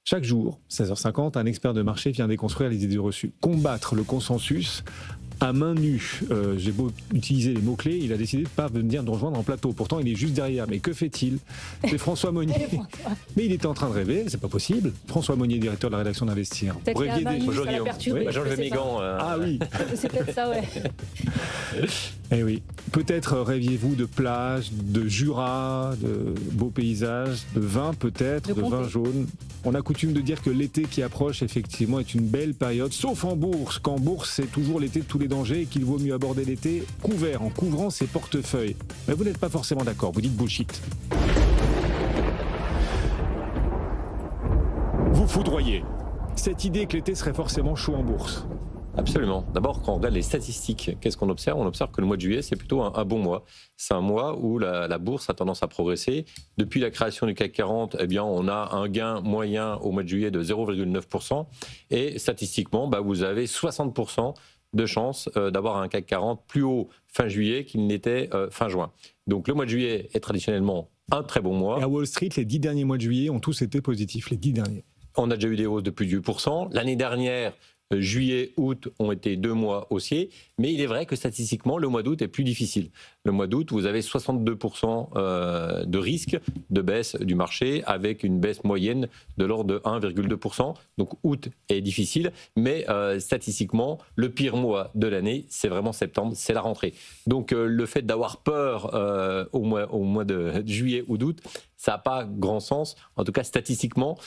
Chaque jour, 16h50, un expert de marché vient déconstruire les idées reçues, combattre le consensus à main nue. J'ai beau utiliser les mots-clés, il a décidé de ne pas venir nous rejoindre en plateau. Pourtant, il est juste derrière. Mais que fait-il? C'est François Monnier. Mais il était en train de rêver, c'est pas possible. François Monnier, directeur de la rédaction d'Investir. Bonjour Guillaume. J'enlève mes gants. Ah oui. C'est peut-être ça, ouais. Eh oui. Peut-être rêviez-vous de plage, de Jura, de beaux paysages, de vin peut-être, de vin jaune. On a coutume de dire que l'été qui approche, effectivement, est une belle période, sauf en bourse, qu'en bourse, c'est toujours l'été de tous les dangers et qu'il vaut mieux aborder l'été couvert, en couvrant ses portefeuilles. Mais vous n'êtes pas forcément d'accord, vous dites bullshit. Vous foudroyez cette idée que l'été serait forcément chaud en bourse. Absolument. D'abord, quand on regarde les statistiques, qu'est-ce qu'on observe? On observe que le mois de juillet, c'est plutôt un bon mois. C'est un mois où la bourse a tendance à progresser. Depuis la création du CAC 40, eh bien, on a un gain moyen au mois de juillet de 0,9%. Et statistiquement, vous avez 60% de chances d'avoir un CAC 40 plus haut fin juillet qu'il n'était fin juin. Donc le mois de juillet est traditionnellement un très bon mois. Et à Wall Street, les 10 derniers mois de juillet ont tous été positifs, les 10 derniers. On a déjà eu des hausses de plus de 8%. L'année dernière, juillet, août ont été 2 mois haussiers, mais il est vrai que statistiquement, le mois d'août est plus difficile. Le mois d'août, vous avez 62% de risque de baisse du marché, avec une baisse moyenne de l'ordre de 1,2%. Donc août est difficile, mais statistiquement, le pire mois de l'année, c'est vraiment septembre, c'est la rentrée. Donc le fait d'avoir peur au mois de juillet ou d'août, ça n'a pas grand sens, en tout cas statistiquement,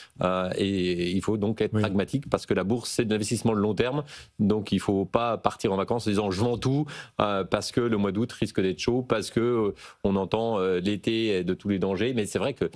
et il faut donc être pragmatique parce que la bourse, c'est de l'investissement de long terme, donc il ne faut pas partir en vacances en disant je vends tout parce que le mois d'août risque d'être chaud, parce qu'on entend l'été de tous les dangers, mais c'est vrai que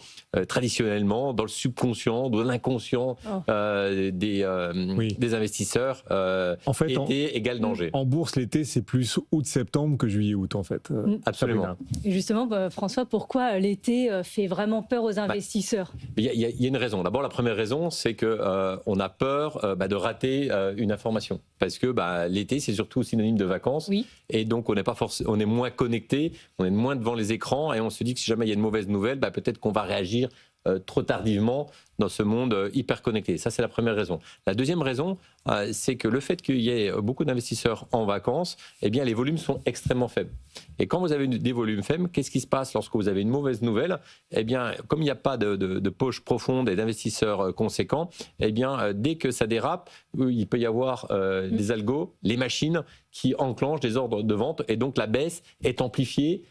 traditionnellement, dans le subconscient, dans l'inconscient des investisseurs, en fait, été égale danger. En bourse, l'été, c'est plus août-septembre que juillet-août, en fait. Absolument. Et justement, François, pourquoi l'été fait vraiment peur aux investisseurs? Il y a une raison. D'abord, la première raison, c'est qu'on a peur de rater une information. Parce que l'été, c'est surtout synonyme de vacances. Oui. Et donc, on est moins connecté, on est moins devant les écrans et on se dit que si jamais il y a une mauvaise nouvelle, peut-être qu'on va réagir trop tardivement dans ce monde hyper connecté. Ça, c'est la première raison. La deuxième raison, c'est que le fait qu'il y ait beaucoup d'investisseurs en vacances, eh bien, les volumes sont extrêmement faibles. Et quand vous avez des volumes faibles, qu'est-ce qui se passe lorsque vous avez une mauvaise nouvelle? Eh bien, comme il n'y a pas de poche profonde et d'investisseurs conséquents, eh bien, dès que ça dérape, il peut y avoir des algos, les machines qui enclenchent des ordres de vente et donc la baisse est amplifiée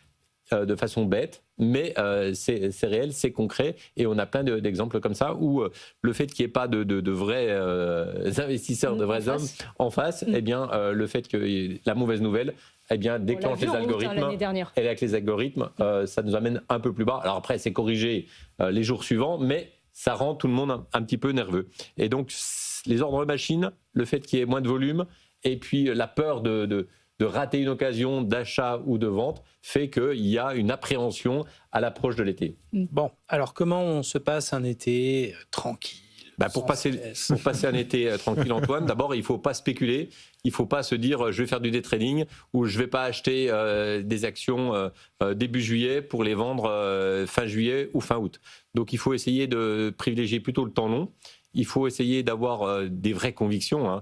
de façon bête, mais c'est réel, c'est concret, et on a plein d'exemples comme ça où le fait qu'il n'y ait pas de vrais investisseurs, de vrais hommes en face, eh bien, le fait que la mauvaise nouvelle déclenche les algorithmes, et avec les algorithmes, ça nous amène un peu plus bas. Alors après, c'est corrigé les jours suivants, mais ça rend tout le monde un petit peu nerveux. Et donc, les ordres machines, le fait qu'il y ait moins de volume, et puis la peur de rater une occasion d'achat ou de vente fait qu'il y a une appréhension à l'approche de l'été. Bon, alors comment on se passe un été tranquille? Pour passer un été tranquille, Antoine, d'abord, il ne faut pas spéculer. Il ne faut pas se dire je vais faire du day trading ou je ne vais pas acheter des actions début juillet pour les vendre fin juillet ou fin août. Donc, il faut essayer de privilégier plutôt le temps long. Il faut essayer d'avoir des vraies convictions.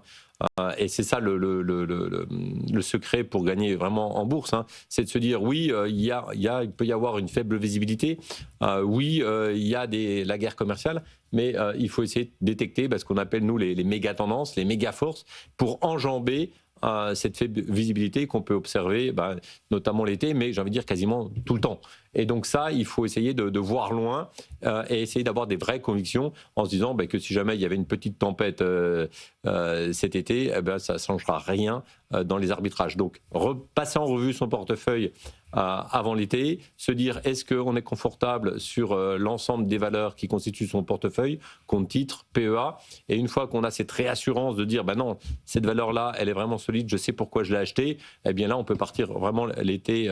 Et c'est ça le secret pour gagner vraiment en bourse. C'est de se dire oui, il peut y avoir une faible visibilité. Oui, il y a la guerre commerciale. Mais il faut essayer de détecter ce qu'on appelle, nous, les méga tendances, les méga forces, pour enjamber cette faible visibilité qu'on peut observer, notamment l'été, mais j'ai envie de dire quasiment tout le temps. Et donc ça, il faut essayer de voir loin et essayer d'avoir des vraies convictions en se disant que si jamais il y avait une petite tempête cet été, ça ne changera rien dans les arbitrages. Donc, repasser en revue son portefeuille avant l'été, se dire est-ce qu'on est confortable sur l'ensemble des valeurs qui constituent son portefeuille, compte titre, PEA, et une fois qu'on a cette réassurance de dire non, cette valeur-là, elle est vraiment solide, je sais pourquoi je l'ai achetée, eh bien là, on peut partir vraiment l'été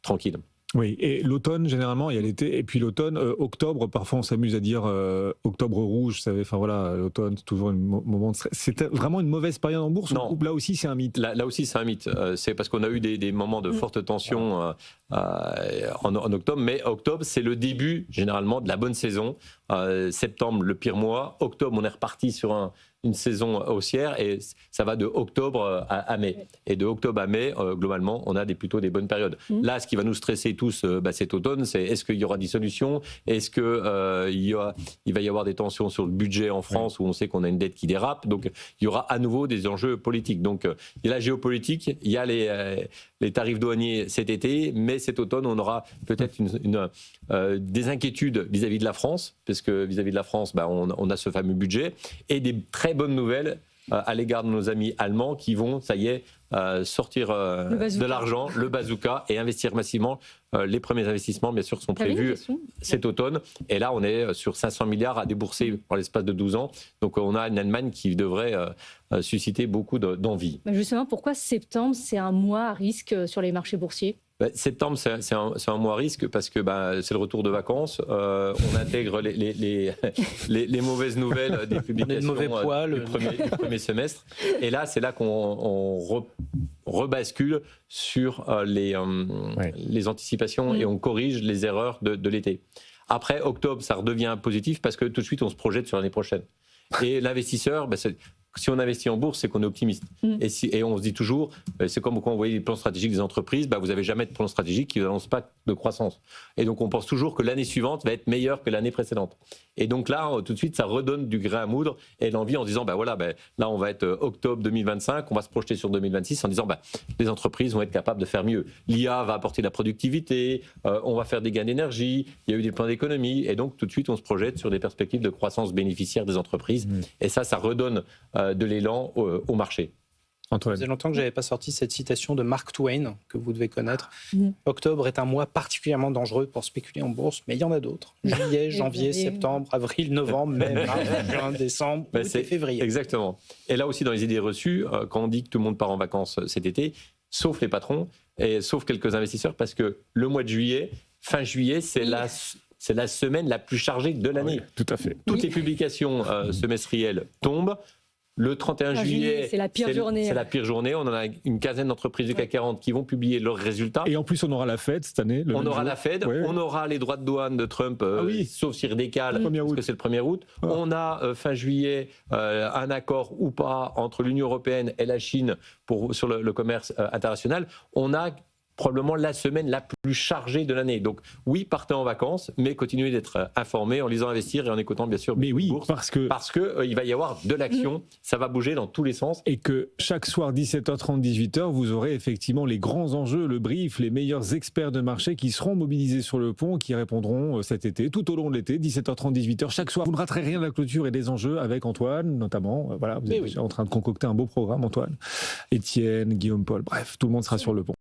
tranquille. Oui, et l'automne, généralement, il y a l'été, et puis l'automne, octobre, parfois on s'amuse à dire octobre rouge, vous savez, enfin voilà, l'automne, c'est toujours un moment de stress. C'était vraiment une mauvaise période en bourse? Non. Ou là aussi, c'est un mythe? Là aussi, c'est un mythe. C'est parce qu'on a eu des moments de forte tension en octobre, mais octobre, c'est le début, généralement, de la bonne saison septembre, le pire mois. Octobre, on est reparti sur une saison haussière et ça va de octobre à mai. Et de octobre à mai, globalement, on a plutôt des bonnes périodes. Là, ce qui va nous stresser tous cet automne, c'est est-ce qu'il y aura dissolution? Est-ce qu'il va y avoir des tensions sur le budget en France où on sait qu'on a une dette qui dérape? Donc, il y aura à nouveau des enjeux politiques. Donc, il y a la géopolitique, il y a les tarifs douaniers cet été, mais cet automne, on aura peut-être des inquiétudes vis-à-vis de la France, parce que vis-à-vis de la France, on a ce fameux budget, et des très bonnes nouvelles à l'égard de nos amis allemands qui vont, ça y est, sortir de l'argent, le bazooka, et investir massivement. Les premiers investissements, bien sûr, sont prévus cet automne. Et là, on est sur 500 milliards à débourser en l'espace de 12 ans. Donc, on a une Allemagne qui devrait susciter beaucoup d'envie. Justement, pourquoi septembre, c'est un mois à risque sur les marchés boursiers? Septembre, c'est un mois à risque parce que c'est le retour de vacances. On intègre les mauvaises nouvelles des publications du premier semestre. Et là, c'est là qu'on rebascule sur les anticipations et on corrige les erreurs de l'été. Après, octobre, ça redevient positif parce que tout de suite, on se projette sur l'année prochaine. Et l'investisseur, si on investit en bourse, c'est qu'on est optimiste. Et on se dit toujours, c'est comme quand vous voyez les plans stratégiques des entreprises, vous n'avez jamais de plan stratégique qui n'annonce pas de croissance. Et donc on pense toujours que l'année suivante va être meilleure que l'année précédente. Et donc là, tout de suite, ça redonne du grain à moudre et l'envie en se disant, là, on va être octobre 2025, on va se projeter sur 2026 en disant, les entreprises vont être capables de faire mieux. L'IA va apporter de la productivité, on va faire des gains d'énergie, il y a eu des plans d'économie, et donc tout de suite, on se projette sur des perspectives de croissance bénéficiaire des entreprises. Et ça redonne de l'élan au marché. Antoine. Ça faisait longtemps que je n'avais pas sorti cette citation de Mark Twain, que vous devez connaître. Octobre est un mois particulièrement dangereux pour spéculer en bourse, mais il y en a d'autres. Juillet, janvier, septembre, avril, novembre, mai, mars, juin, décembre, août et février. Exactement. Et là aussi, dans les idées reçues, quand on dit que tout le monde part en vacances cet été, sauf les patrons, et sauf quelques investisseurs, parce que le mois de juillet, fin juillet, c'est la semaine la plus chargée de l'année. Tout à fait. Toutes les publications semestrielles tombent. Le 31 juillet, c'est la pire journée. C'est la pire journée. On en a une quinzaine d'entreprises du CAC 40 qui vont publier leurs résultats. Et en plus, on aura la Fed cette année. On aura la Fed, on aura les droits de douane de Trump, sauf s'ils redécalent, parce que c'est le 1er août. On a fin juillet un accord ou pas entre l'Union européenne et la Chine sur le commerce international. On a probablement la semaine la plus chargée de l'année. Donc oui, partez en vacances, mais continuez d'être informés en lisant Investir et en écoutant bien sûr Bourse, parce que il va y avoir de l'action, ça va bouger dans tous les sens. Et que chaque soir 17h30, 18h, vous aurez effectivement les grands enjeux, le brief, les meilleurs experts de marché qui seront mobilisés sur le pont, qui répondront cet été, tout au long de l'été, 17h30, 18h, chaque soir. Vous ne raterez rien de la clôture et des enjeux avec Antoine, notamment. Voilà, vous êtes déjà en train de concocter un beau programme, Antoine. Étienne, Guillaume Paul, bref, tout le monde sera sur le pont.